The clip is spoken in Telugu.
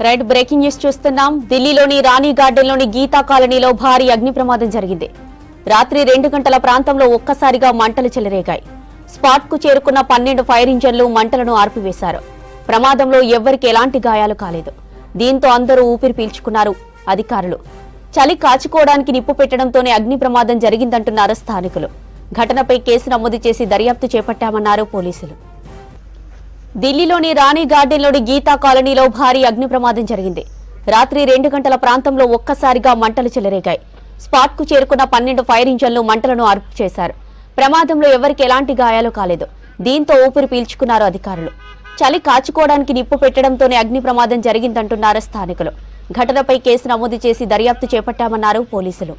రైట్ బ్రేకింగ్ న్యూస్ చూస్తున్నాం. ఢిల్లీలోని రాణి గార్డెన్లోని గీతా కాలనీలో భారీ అగ్ని ప్రమాదం జరిగింది. రాత్రి 2 గంటల ప్రాంతంలో ఒక్కసారిగా మంటలు చెలరేగాయి. స్పాట్ కు చేరుకున్న 12 ఫైర్ ఇంజన్లు మంటలను ఆర్పివేశారు. ప్రమాదంలో ఎవ్వరికి ఎలాంటి గాయాలు కాలేదు. దీంతో అందరూ ఊపిరి పీల్చుకున్నారు అధికారులు. చలి కాచుకోవడానికి నిప్పు పెట్టడంతోనే అగ్ని ప్రమాదం జరిగిందంటున్నారు స్థానికులు. ఘటనపై కేసు నమోదు చేసి దర్యాప్తు చేపట్టామన్నారు పోలీసులు. ఢిల్లీలోని రాణి గార్డెన్లోని గీతా కాలనీలో భారీ అగ్ని ప్రమాదం జరిగింది. రాత్రి 2 గంటల ప్రాంతంలో ఒక్కసారిగా మంటలు చెలరేగాయి. స్పాట్ కు చేరుకున్న 12 ఫైర్ ఇంజన్లు మంటలను అదుపు చేశారు. ప్రమాదంలో ఎవరికి ఎలాంటి గాయాలు కాలేదు. దీంతో ఊపిరి పీల్చుకున్నారు అధికారులు. చలి కాచుకోవడానికి నిప్పు పెట్టడంతోనే అగ్ని ప్రమాదం జరిగిందంటున్నారు స్థానికులు. ఘటనపై కేసు నమోదు చేసి దర్యాప్తు చేపట్టామన్నారు పోలీసులు.